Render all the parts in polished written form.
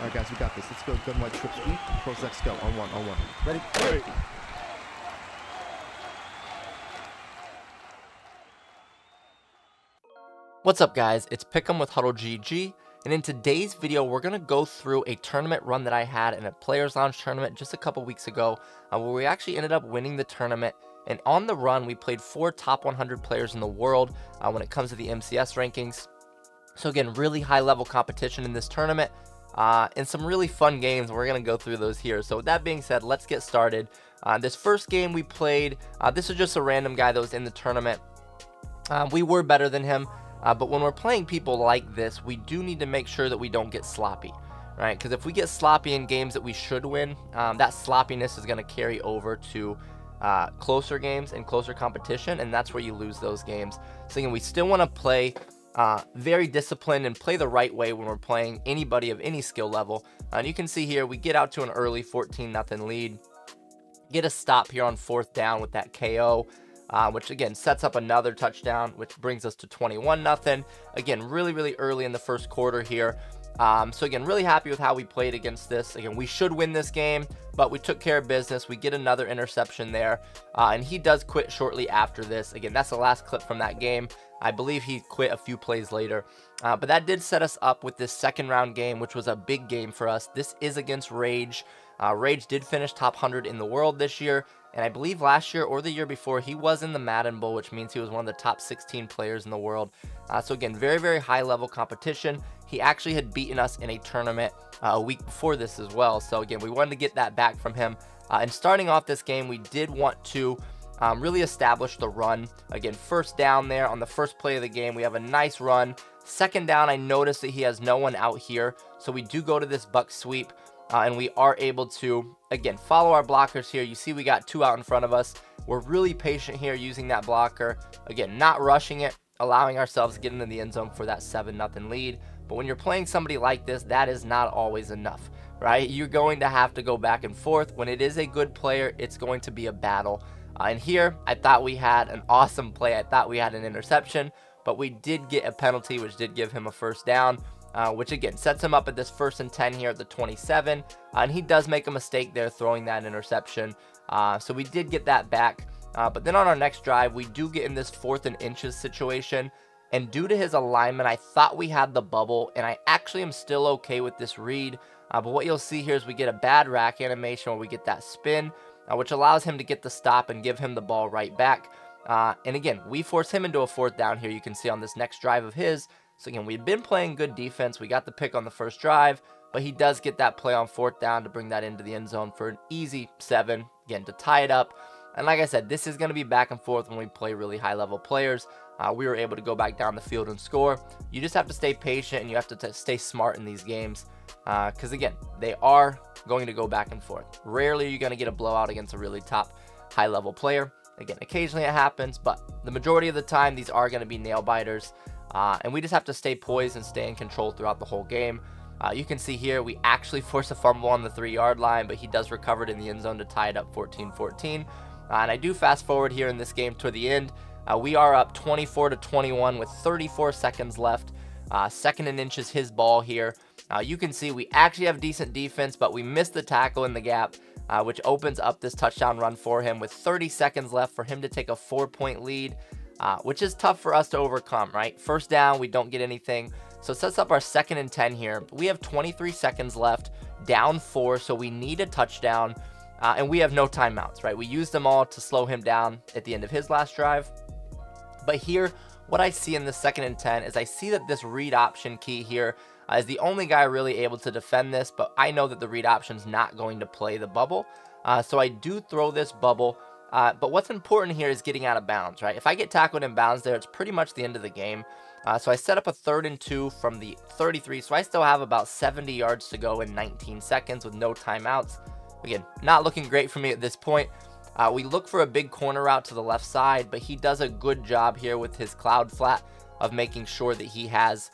All right, guys, we got this. Let's go. Gun white trip sweep. Pros X go. On one. Ready? Ready. What's up, guys? It's PIHCAM with HuddleGG, and in today's video we're going to go through a tournament run that I had in a Players Lounge tournament just a couple weeks ago, where we actually ended up winning the tournament. And on the run we played 4 top 100 players in the world when it comes to the MCS rankings. So again, really high level competition in this tournament, and some really fun games. We're going to go through those here. So with that being said, let's get started. This first game we played, this is just a random guy that was in the tournament. We were better than him. But when we're playing people like this, we do need to make sure that we don't get sloppy, right? Because if we get sloppy in games that we should win, that sloppiness is going to carry over to closer games and closer competition, and that's where you lose those games. So again, we still want to play very disciplined and play the right way when we're playing anybody of any skill level. And you can see here, we get out to an early 14-0 lead, get a stop here on 4th down with that KO. Which again sets up another touchdown, which brings us to 21-0. Again, really early in the first quarter here. So again, really happy with how we played against this. Again, we should win this game, but we took care of business. We get another interception there, and he does quit shortly after this. Again, that's the last clip from that game. I believe he quit a few plays later, but that did set us up with this second round game, which was a big game for us. This is against Rage. Rage did finish top 100 in the world this year, and I believe last year or the year before he was in the Madden Bowl, which means he was one of the top 16 players in the world. So again, very high level competition. He actually had beaten us in a tournament a week before this as well. So again, we wanted to get that back from him. And starting off this game, we did want to really establish the run. Again, first down there on the first play of the game, we have a nice run. Second down, I noticed that he has no one out here, so we do go to this buck sweep. And we are able to, again, follow our blockers here. You see we got 2 out in front of us. We're really patient here using that blocker. Again, not rushing it, allowing ourselves to get into the end zone for that 7-0 lead. But when you're playing somebody like this, that is not always enough, right? You're going to have to go back and forth. When it is a good player, it's going to be a battle. And here, I thought we had an awesome play. I thought we had an interception, but we did get a penalty, which did give him a first down. Which again sets him up at this 1st and 10 here at the 27, and he does make a mistake there throwing that interception. So we did get that back, but then on our next drive we do get in this 4th and inches situation, and due to his alignment I thought we had the bubble, and I actually am still okay with this read. But what you'll see here is we get a bad rack animation where we get that spin, which allows him to get the stop and give him the ball right back. And again, we force him into a 4th down here. You can see on this next drive of his. So again, we've been playing good defense. We got the pick on the first drive, but he does get that play on 4th down to bring that into the end zone for an easy 7, again, to tie it up. And like I said, this is going to be back and forth when we play really high-level players. We were able to go back down the field and score. You just have to stay patient, and you have to stay smart in these games, because again, they are going to go back and forth. Rarely are you going to get a blowout against a really top high-level player. Again, occasionally it happens, but the majority of the time, these are going to be nail-biters. And we just have to stay poised and stay in control throughout the whole game. You can see here we actually force a fumble on the 3-yard line, but he does recover it in the end zone to tie it up 14-14. And I do fast forward here in this game toward the end. We are up 24-21 with 34 seconds left. 2nd and inches, his ball here. You can see we actually have decent defense, but we missed the tackle in the gap, which opens up this touchdown run for him with 30 seconds left for him to take a 4-point lead. Which is tough for us to overcome, right? First down, we don't get anything. So it sets up our 2nd and 10 here. We have 23 seconds left, down 4, so we need a touchdown. And we have no timeouts, right? We used them all to slow him down at the end of his last drive. But here, what I see in the 2nd and 10 is I see that this read option key here is the only guy really able to defend this, but I know that the read option's not going to play the bubble. So I do throw this bubble. But what's important here is getting out of bounds, right? If I get tackled in bounds there, it's pretty much the end of the game. So I set up a 3rd and 2 from the 33, so I still have about 70 yards to go in 19 seconds with no timeouts. Again, not looking great for me at this point. We look for a big corner route to the left side, but he does a good job here with his cloud flat of making sure that he has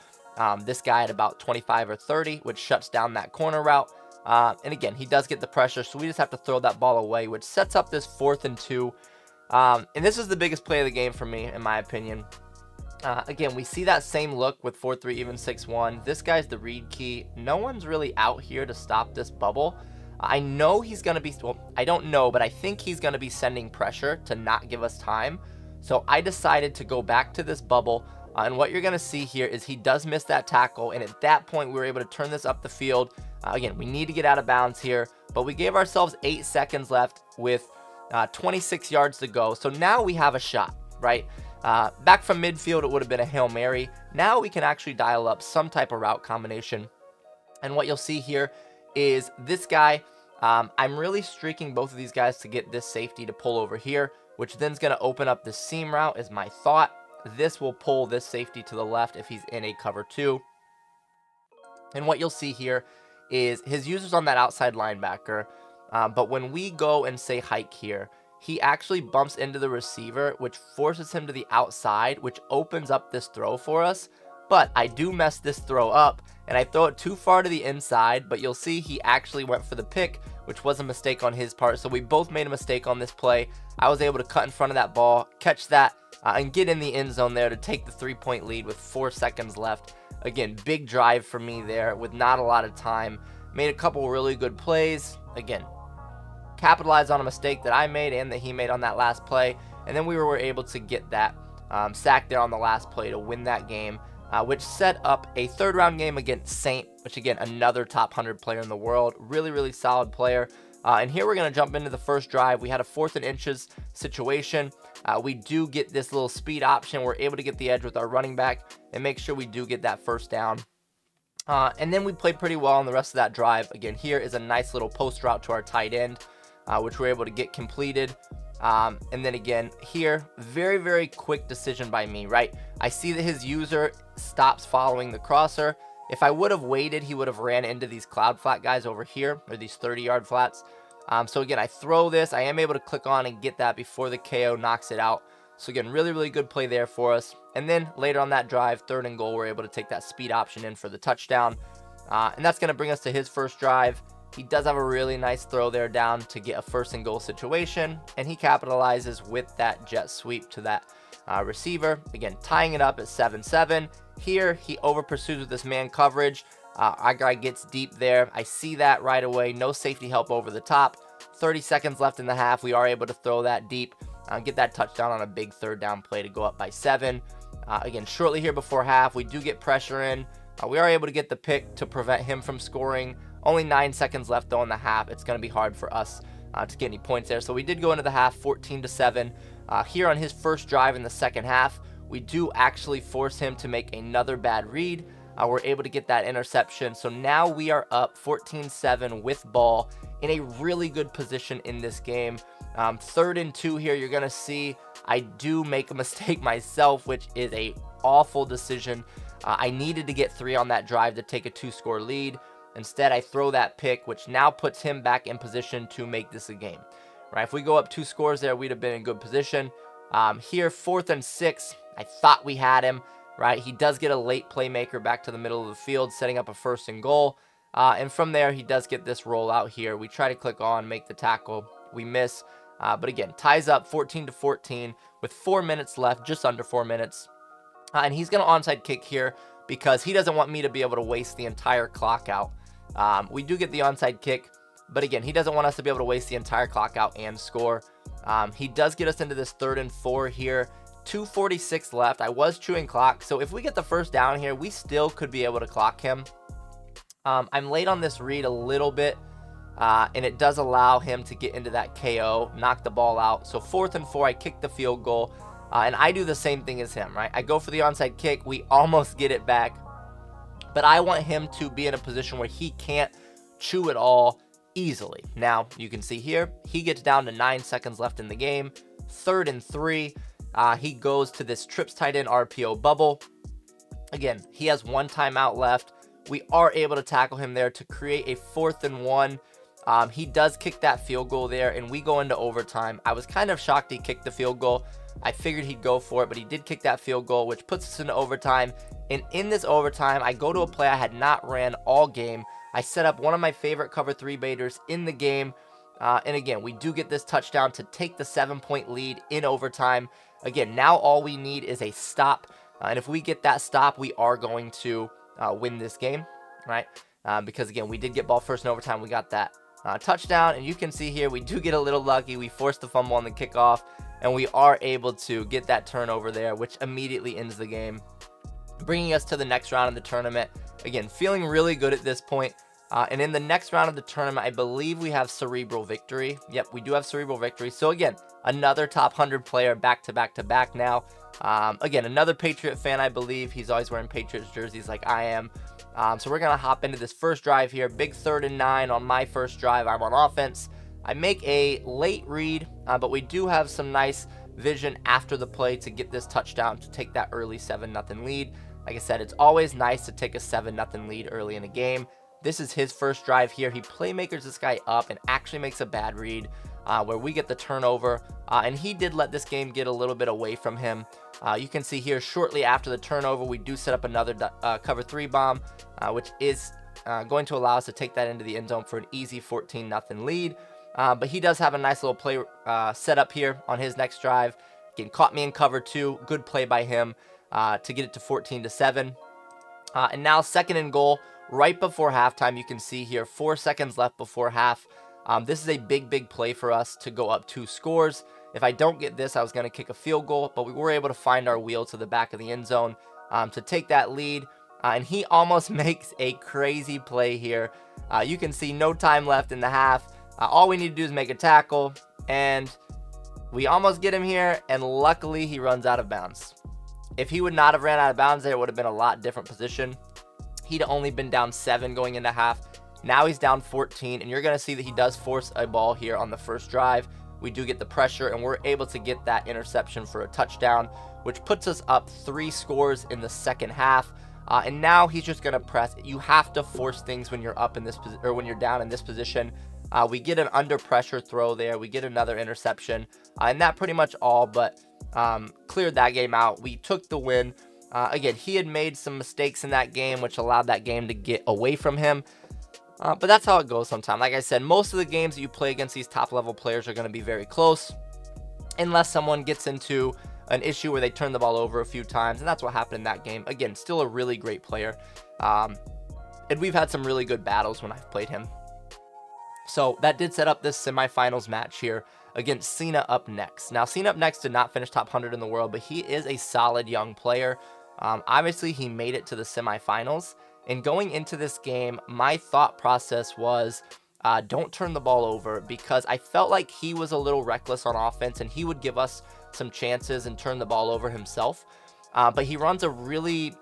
this guy at about 25 or 30, which shuts down that corner route. And again, he does get the pressure, so we just have to throw that ball away, which sets up this 4th and 2. And this is the biggest play of the game for me, in my opinion. Again, we see that same look with 4-3 even 6-1. This guy's the read key. No one's really out here to stop this bubble. I know he's going to be, well, I don't know, but I think he's going to be sending pressure to not give us time. So I decided to go back to this bubble. And what you're going to see here is he does miss that tackle. And at that point, we were able to turn this up the field. Again, we need to get out of bounds here. But we gave ourselves 8 seconds left with 26 yards to go. So now we have a shot, right? Back from midfield, it would have been a Hail Mary. Now we can actually dial up some type of route combination. And what you'll see here is this guy, I'm really streaking both of these guys to get this safety to pull over here, which then is going to open up the seam route is my thought. This will pull this safety to the left if he's in a cover 2. And what you'll see here is his user's on that outside linebacker. But when we go and say hike here, he actually bumps into the receiver, which forces him to the outside, which opens up this throw for us. But I do mess this throw up, and I throw it too far to the inside, but you'll see he actually went for the pick, which was a mistake on his part. So we both made a mistake on this play. I was able to cut in front of that ball, catch that, and get in the end zone there to take the 3-point lead with 4 seconds left. Again, big drive for me there with not a lot of time. Made a couple really good plays. Again, capitalized on a mistake that I made and that he made on that last play. And then we were able to get that sack there on the last play to win that game, which set up a 3rd round game against Saint, which again, another top 100 player in the world. Really, really solid player. And here we're going to jump into the first drive. We had a 4th and inches situation. We do get this little speed option. We're able to get the edge with our running back and make sure we do get that first down. And then we played pretty well on the rest of that drive. Again, here is a nice little post route to our tight end, which we're able to get completed. And then again, here, very, very quick decision by me, right? I see that his user stops following the crosser. If I would have waited, he would have ran into these cloud flat guys over here, or these 30-yard flats. So again, I throw this. I am able to click on and get that before the KO knocks it out. So again, really, really good play there for us. And then later on that drive, 3rd and goal, we're able to take that speed option in for the touchdown. And that's going to bring us to his first drive. He does have a really nice throw there down to get a 1st and goal situation. And he capitalizes with that jet sweep to that receiver. Again, tying it up at 7-7. Here, he over pursues with this man coverage. Our guy gets deep there. I see that right away. No safety help over the top. 30 seconds left in the half. We are able to throw that deep. Get that touchdown on a big 3rd down play to go up by 7. Again, shortly here before half, we do get pressure in. We are able to get the pick to prevent him from scoring. Only 9 seconds left though in the half. It's going to be hard for us to get any points there. So we did go into the half 14-7. Here on his first drive in the second half, we do actually force him to make another bad read. We're able to get that interception. So now we are up 14-7 with ball in a really good position in this game. 3rd and 2 here, you're going to see I do make a mistake myself, which is a awful decision. I needed to get 3 on that drive to take a 2-score lead. Instead, I throw that pick, which now puts him back in position to make this a game. Right? If we go up 2 scores there, we'd have been in good position. Here, 4th and 6, I thought we had him. Right? He does get a late playmaker back to the middle of the field, setting up a 1st and goal. And from there, he does get this roll out here. We try to click on, make the tackle. We miss. But again, ties up 14-14 with 4 minutes left, just under 4 minutes. And he's going to onside kick here because he doesn't want me to be able to waste the entire clock out. We do get the onside kick, but again, he doesn't want us to be able to waste the entire clock out and score. He does get us into this 3rd and 4 here. 2:46 left. I was chewing clock, so if we get the first down here, we still could be able to clock him. I'm late on this read a little bit, and it does allow him to get into that KO, knock the ball out. So 4th and 4, I kick the field goal, and I do the same thing as him, right? I go for the onside kick. We almost get it back, but I want him to be in a position where he can't chew it all easily. Now, you can see here, he gets down to 9 seconds left in the game. 3rd and 3. He goes to this trips tight end RPO bubble. Again, he has 1 timeout left. We are able to tackle him there to create a 4th and 1. He does kick that field goal there, and we go into overtime. I was kind of shocked he kicked the field goal. I figured he'd go for it, but he did kick that field goal, which puts us into overtime. And in this overtime, I go to a play I had not ran all game. I set up one of my favorite cover 3 baiters in the game. And again, we do get this touchdown to take the 7-point lead in overtime. Again, now all we need is a stop And if we get that stop, we are going to win this game, right? Because again, we did get ball first in overtime. We got that touchdown, and you can see here we do get a little lucky. We forced the fumble on the kickoff, and we are able to get that turnover there, which immediately ends the game, bringing us to the next round of the tournament. Again, feeling really good at this point. And in the next round of the tournament, I believe we have Cerebral Victory. Yep, we do have Cerebral Victory. So again, another top 100 player back to back to back now. Again, another Patriot fan, I believe. He's always wearing Patriots jerseys like I am. So we're going to hop into this first drive here. Big 3rd and 9 on my first drive. I'm on offense. I make a late read, but we do have some nice vision after the play to get this touchdown to take that early 7-0 lead. Like I said, it's always nice to take a 7-0 lead early in a game. This is his first drive here. He playmakers this guy up and actually makes a bad read where we get the turnover. And he did let this game get a little bit away from him. You can see here shortly after the turnover, we do set up another cover 3 bomb, which is going to allow us to take that into the end zone for an easy 14-0 lead. But he does have a nice little play set up here on his next drive. Again, caught me in cover 2. Good play by him to get it to 14-7. And now 2nd and goal. Right before halftime, you can see here 4 seconds left before half. This is a big play for us to go up 2 scores. If I don't get this, I was going to kick a field goal, but we were able to find our wheel to the back of the end zone to take that lead. And he almost makes a crazy play here. You can see no time left in the half. All we need to do is make a tackle, and we almost get him here, and luckily he runs out of bounds. If he would not have ran out of bounds there, it would have been a lot different position. He'd only been down 7 going into half. Now he's down 14, and you're going to see that he does force a ball here on the first drive. We do get the pressure, and we're able to get that interception for a touchdown, which puts us up 3 scores in the second half. And now he's just going to press. You have to force things when you're up in this or when you're down in this position. We get an under pressure throw there. We get another interception, and that pretty much all but cleared that game out. We took the win. Again, he had made some mistakes in that game, which allowed that game to get away from him. But that's how it goes sometimes. Like I said, most of the games that you play against these top-level players are going to be very close, unless someone gets into an issue where they turn the ball over a few times, and that's what happened in that game. Again, still a really great player. And we've had some really good battles when I've played him. So that did set up this semifinals match here against Cena up next. Now, Cena up next did not finish top 100 in the world, but he is a solid young player. Obviously, he made it to the semifinals. And going into this game, my thought process was don't turn the ball over, because I felt like he was a little reckless on offense and he would give us some chances and turn the ball over himself. But he runs a really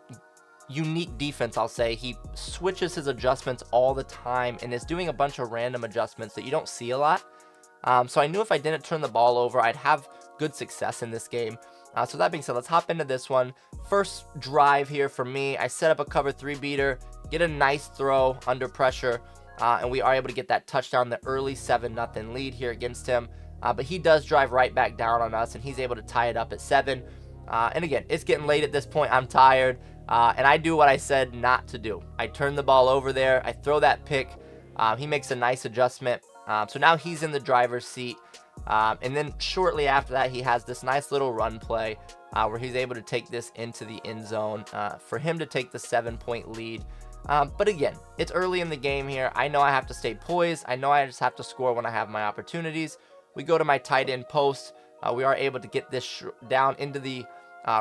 unique defense, I'll say. He switches his adjustments all the time and is doing a bunch of random adjustments that you don't see a lot. So I knew if I didn't turn the ball over, I'd have good success in this game. So that being said, let's hop into this one. First drive here for me, I set up a cover 3 beater, get a nice throw under pressure, and we are able to get that touchdown, the early 7-0 lead here against him. But he does drive right back down on us, and he's able to tie it up at 7. And again, it's getting late at this point. I'm tired, and I do what I said not to do. I turn the ball over there. I throw that pick. He makes a nice adjustment. So now he's in the driver's seat. And then shortly after that, he has this nice little run play where he's able to take this into the end zone for him to take the 7-point lead. But again, it's early in the game here. I know I have to stay poised. I know I just have to score when I have my opportunities. We go to my tight end post. We are able to get this down into the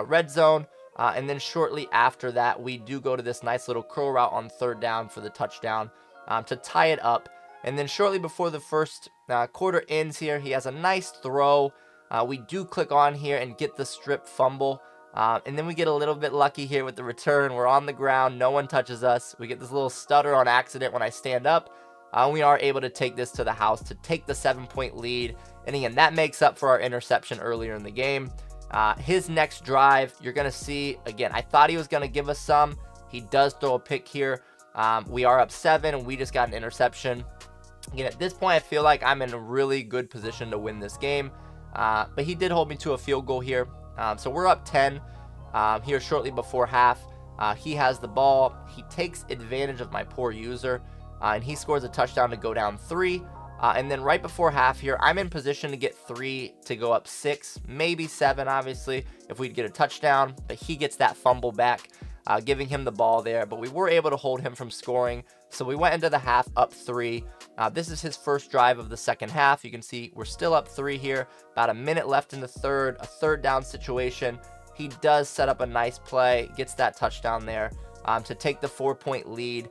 red zone. And then shortly after that, we do go to this nice little curl route on 3rd down for the touchdown to tie it up. And then shortly before the first quarter ends here, he has a nice throw. We do click on here and get the strip fumble. And then we get a little bit lucky here with the return. We're on the ground. No one touches us. We get this little stutter on accident when I stand up. We are able to take this to the house to take the 7-point lead. And again, that makes up for our interception earlier in the game. His next drive, you're going to see, again, I thought he was going to give us some. He does throw a pick here. We are up 7, and we just got an interception. Again, at this point, I feel like I'm in a really good position to win this game. But he did hold me to a field goal here. So we're up 10 here shortly before half. He has the ball. He takes advantage of my poor user, and he scores a touchdown to go down 3. And then right before half here, I'm in position to get 3 to go up 6, maybe 7, obviously, if we'd get a touchdown. But he gets that fumble back, giving him the ball there. But we were able to hold him from scoring. So we went into the half up 3. This is his first drive of the second half. You can see we're still up 3 here. About a minute left in the third, a third down situation. He does set up a nice play, gets that touchdown there to take the 4-point lead.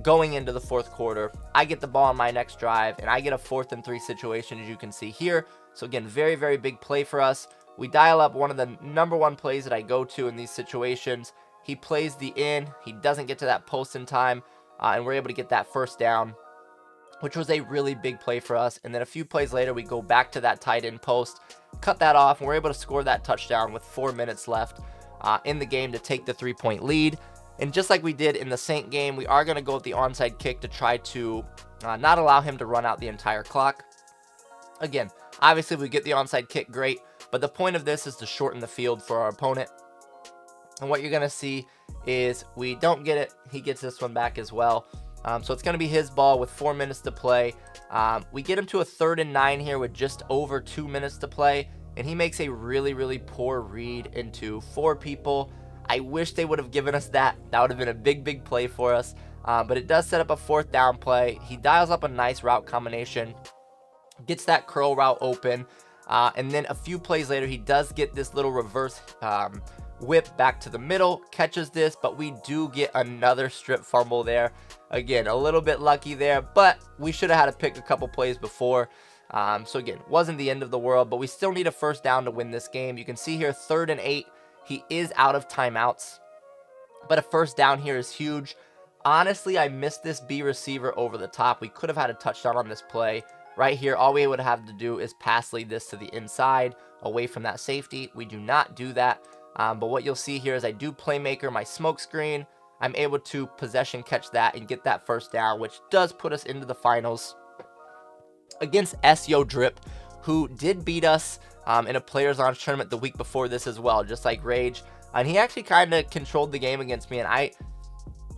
Going into the fourth quarter, I get the ball on my next drive, and I get a 4th and 3 situation, as you can see here. So again, very, very big play for us. We dial up one of the #1 plays that I go to in these situations. He plays the in. He doesn't get to that post in time, and we're able to get that first down, which was a really big play for us. And then a few plays later, we go back to that tight end post, cut that off, and we're able to score that touchdown with 4 minutes left in the game to take the 3-point lead. And just like we did in the Saint game, we are going to go with the onside kick to try to not allow him to run out the entire clock. Again, obviously, if we get the onside kick, great. But the point of this is to shorten the field for our opponent. And what you're going to see is we don't get it. He gets this one back as well. So it's going to be his ball with 4 minutes to play. We get him to a 3rd and 9 here with just over 2 minutes to play. And he makes a really, really poor read into 4 people. I wish they would have given us that. That would have been a big, big play for us. But it does set up a 4th down play. He dials up a nice route combination, gets that curl route open. And then a few plays later, he does get this little reverse whip back to the middle, catches this, but we do get another strip fumble there. Again, a little bit lucky there, but we should have had to pick a couple plays before. So again, wasn't the end of the world, but we still need a 1st down to win this game. You can see here, 3rd and 8. He is out of timeouts, but a 1st down here is huge. Honestly, I missed this B receiver over the top. We could have had a touchdown on this play. Right here, all we would have to do is pass lead this to the inside, away from that safety. We do not do that. But what you'll see here is I do playmaker my smoke screen. I'm able to possession catch that and get that 1st down, which does put us into the finals against SEO Drip, who did beat us in a Players Launch tournament the week before this as well, just like Rage. And he actually kind of controlled the game against me. And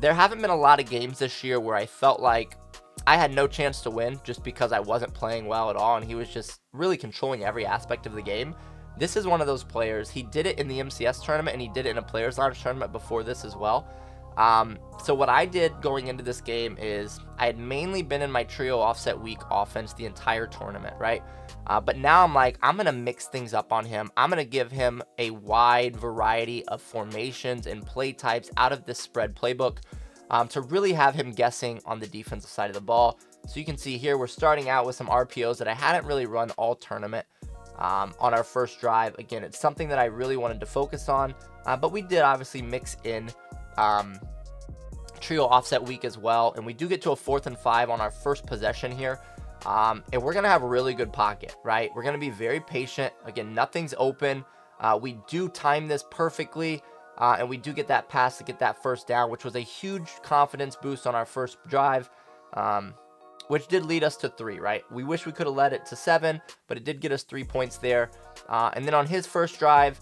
there haven't been a lot of games this year where I felt like I had no chance to win just because I wasn't playing well at all. And he was just really controlling every aspect of the game. This is one of those players. He did it in the MCS tournament, and he did it in a Players Launch tournament before this as well. So what I did going into this game is I had mainly been in my trio offset weak offense the entire tournament, right? But now I'm like, I'm going to mix things up on him. I'm going to give him a wide variety of formations and play types out of this spread playbook to really have him guessing on the defensive side of the ball. So you can see here, we're starting out with some RPOs that I hadn't really run all tournament. On our first drive. Again, it's something that I really wanted to focus on, but we did obviously mix in trio offset week as well, and we do get to a 4th and 5 on our first possession here, and we're gonna have a really good pocket, right? We're gonna be very patient. Again, nothing's open. We do time this perfectly, and we do get that pass to get that 1st down, which was a huge confidence boost on our first drive, which did lead us to 3, right? We wish we could have led it to 7, but it did get us 3 points there. And then on his first drive,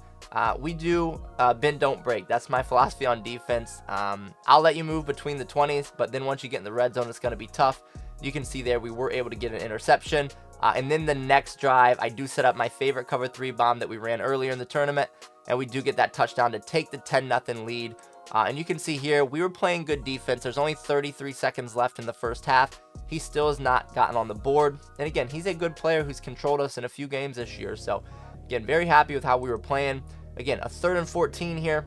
we do bend, don't break. That's my philosophy on defense. I'll let you move between the 20s, but then once you get in the red zone, it's going to be tough. You can see there we were able to get an interception. And then the next drive, I do set up my favorite cover 3 bomb that we ran earlier in the tournament, and we do get that touchdown to take the 10-0 lead. And you can see here, we were playing good defense. There's only 33 seconds left in the first half. He still has not gotten on the board. And again, he's a good player who's controlled us in a few games this year. So again, very happy with how we were playing. Again, a 3rd and 14 here.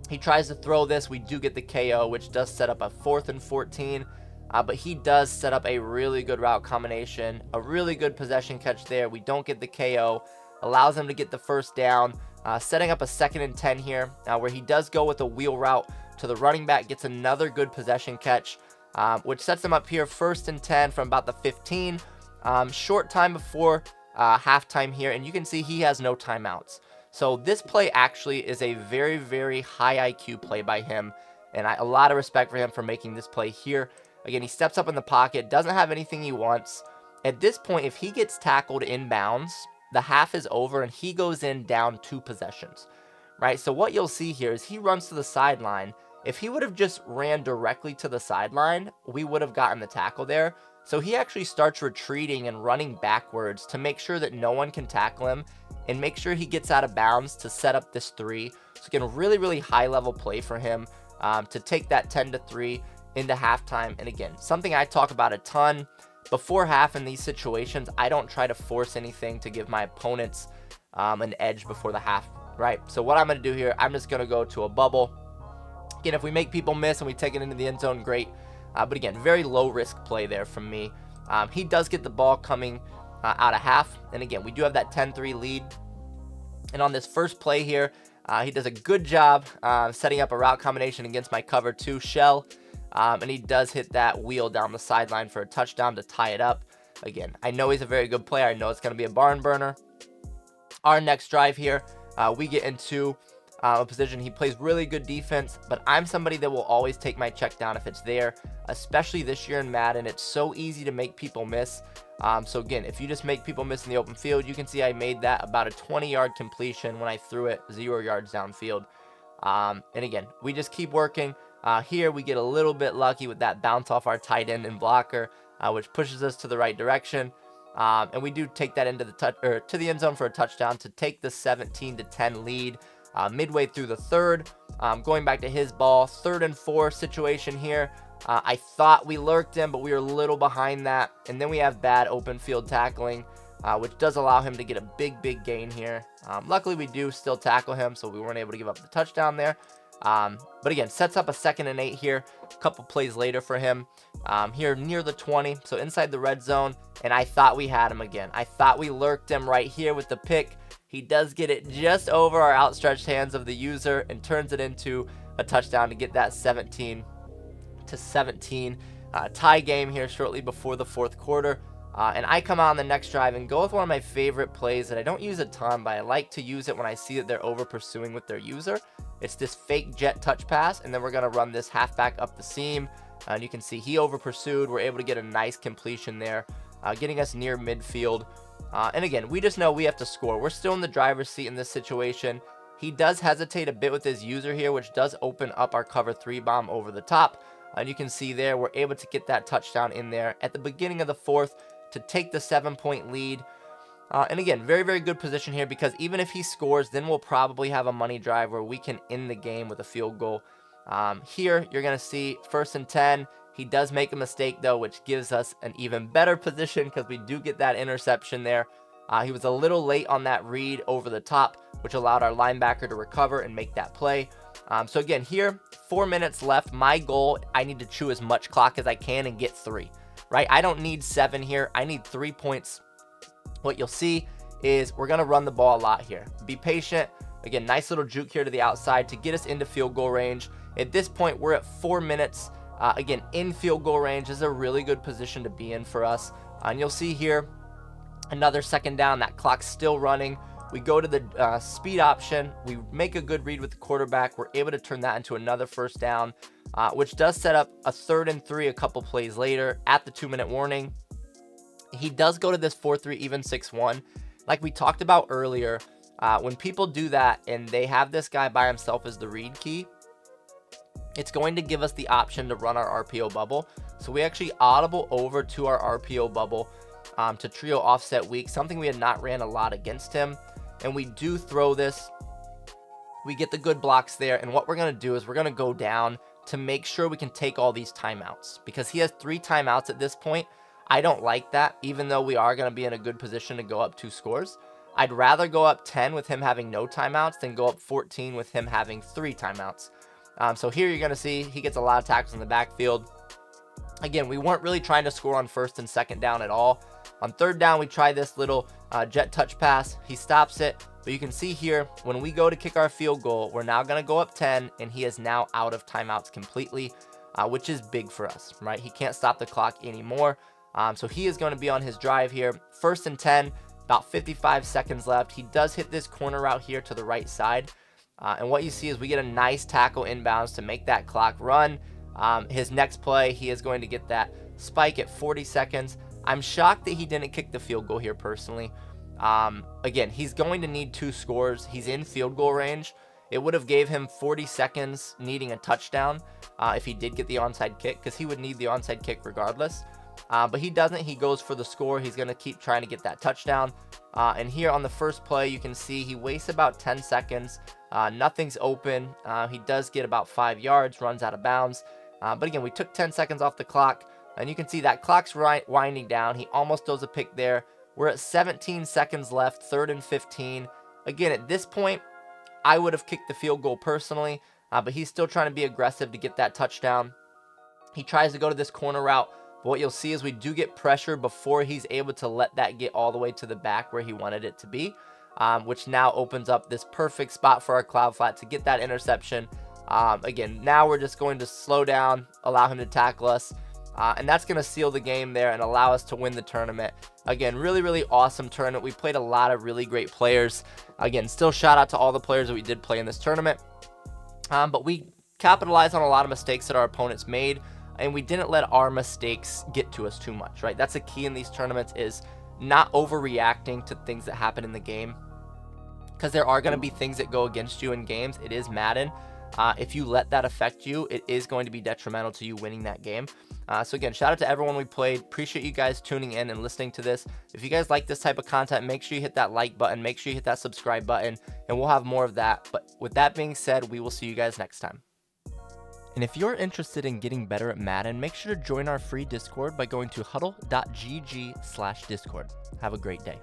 He tries to throw this. We do get the KO, which does set up a 4th and 14. But he does set up a really good route combination, a really good possession catch there. We don't get the KO. Allows him to get the 1st down. Setting up a 2nd and 10 here, where he does go with a wheel route to the running back, gets another good possession catch, which sets him up here 1st and 10 from about the 15. Short time before halftime here, and you can see he has no timeouts. So this play actually is a very, very high IQ play by him, and a lot of respect for him for making this play here. Again, he steps up in the pocket, doesn't have anything he wants. At this point, if he gets tackled inbounds, the half is over and he goes in down 2 possessions, right? So what you'll see here is he runs to the sideline. If he would have just ran directly to the sideline, we would have gotten the tackle there. So he actually starts retreating and running backwards to make sure that no one can tackle him and make sure he gets out of bounds to set up this 3. So again, really, really high level play for him to take that 10-3 into halftime. And again, something I talk about a ton before half in these situations. I don't try to force anything to give my opponents an edge before the half, right? So what I'm going to do here, I'm just going to go to a bubble. Again, if we make people miss and we take it into the end zone, great. But again, very low risk play there from me. He does get the ball coming out of half. And again, we do have that 10-3 lead. And on this first play here, he does a good job setting up a route combination against my cover 2 shell. And he does hit that wheel down the sideline for a touchdown to tie it up. Again, I know he's a very good player. I know it's going to be a barn burner. Our next drive here, we get into a position. He plays really good defense, but I'm somebody that will always take my check down if it's there, especially this year in Madden. It's so easy to make people miss. So again, if you just make people miss in the open field, you can see I made that about a 20-yard completion when I threw it 0 yards downfield. And again, we just keep working. Here we get a little bit lucky with that bounce off our tight end and blocker, which pushes us to the right direction. And we do take that into the to the end zone for a touchdown to take the 17-10 lead. Midway through the third, going back to his ball, 3rd and 4 situation here. I thought we lurked him, but we were a little behind that. And then we have bad open field tackling, which does allow him to get a big gain here. Luckily, we do still tackle him, so we weren't able to give up the touchdown there. But again, sets up a 2nd and 8 here, a couple plays later for him. Here near the 20, so inside the red zone, and I thought we had him again. I thought we lurked him right here with the pick. He does get it just over our outstretched hands of the user and turns it into a touchdown to get that 17-17 tie game here shortly before the 4th quarter. And I come out on the next drive and go with one of my favorite plays that I don't use a ton, but I like to use it when I see that they're over pursuing with their user. It's this fake jet touch pass, and then we're going to run this halfback up the seam. And you can see he over pursued. We're able to get a nice completion there, getting us near midfield. And again, we just know we have to score. We're still in the driver's seat in this situation. He does hesitate a bit with his user here, which does open up our cover 3 bomb over the top. And you can see there, we're able to get that touchdown in there at the beginning of the 4th to take the 7-point lead. And again, very good position here, because even if he scores, then we'll probably have a money drive where we can end the game with a field goal. Here, you're going to see 1st and 10. He does make a mistake, though, which gives us an even better position because we do get that interception there. He was a little late on that read over the top, which allowed our linebacker to recover and make that play. So again, here, 4 minutes left. My goal, I need to chew as much clock as I can and get 3, right? I don't need 7 here. I need 3 points. What you'll see is we're going to run the ball a lot here. Be patient. Again, nice little juke here to the outside to get us into field goal range. At this point, we're at 4 minutes. Again, in field goal range is a really good position to be in for us. And you'll see here, another 2nd down. That clock's still running. We go to the speed option. We make a good read with the quarterback. We're able to turn that into another 1st down, which does set up a 3rd and 3 a couple plays later at the 2-minute warning. He does go to this 4-3 even 6-1. Like we talked about earlier, when people do that and they have this guy by himself as the read key, it's going to give us the option to run our RPO bubble. So we actually audible over to our RPO bubble to trio offset weak, something we had not ran a lot against him. And we do throw this. We get the good blocks there. And what we're going to do is we're going to go down to make sure we can take all these timeouts, because he has 3 timeouts at this point. I don't like that, even though we are going to be in a good position to go up 2 scores. I'd rather go up 10 with him having no timeouts than go up 14 with him having 3 timeouts. So here you're going to see he gets a lot of tackles in the backfield. Again, we weren't really trying to score on 1st and 2nd down at all. On 3rd down, we try this little jet touch pass. He stops it. But you can see here, when we go to kick our field goal, we're now going to go up 10, and he is now out of timeouts completely, which is big for us, right? He can't stop the clock anymore. So he is going to be on his drive here. 1st and 10, about 55 seconds left. He does hit this corner route here to the right side. And what you see is we get a nice tackle inbounds to make that clock run. His next play, he is going to get that spike at 40 seconds. I'm shocked that he didn't kick the field goal here personally. Again, he's going to need 2 scores. He's in field goal range. It would have gave him 40 seconds needing a touchdown if he did get the onside kick, because he would need the onside kick regardless. but he doesn't. He goes for the score. He's going to keep trying to get that touchdown. And here on the first play, you can see he wastes about 10 seconds. Nothing's open. He does get about 5 yards, runs out of bounds. But again, we took 10 seconds off the clock, and you can see that clock's winding down. He almost does a pick there. We're at 17 seconds left, 3rd and 15. Again, at this point, I would have kicked the field goal personally, but he's still trying to be aggressive to get that touchdown. He tries to go to this corner route, but what you'll see is we do get pressure before he's able to let that get all the way to the back where he wanted it to be, which now opens up this perfect spot for our cloud flat to get that interception. Again, now we're just going to slow down, allow him to tackle us, and that's going to seal the game there and allow us to win the tournament. Again, really awesome tournament. We played a lot of really great players. Again, still shout out to all the players that we did play in this tournament, but we capitalized on a lot of mistakes that our opponents made, and we didn't let our mistakes get to us too much, right? That's a key in these tournaments, is not overreacting to things that happen in the game, because there are going to be things that go against you in games. It is Madden. If you let that affect you, it is going to be detrimental to you winning that game. So again, shout out to everyone we played. Appreciate you guys tuning in and listening to this. If you guys like this type of content, make sure you hit that like button, make sure you hit that subscribe button, and we'll have more of that. But with that being said, we will see you guys next time. And if you're interested in getting better at Madden, make sure to join our free Discord by going to HuddleGG/Discord. Have a great day.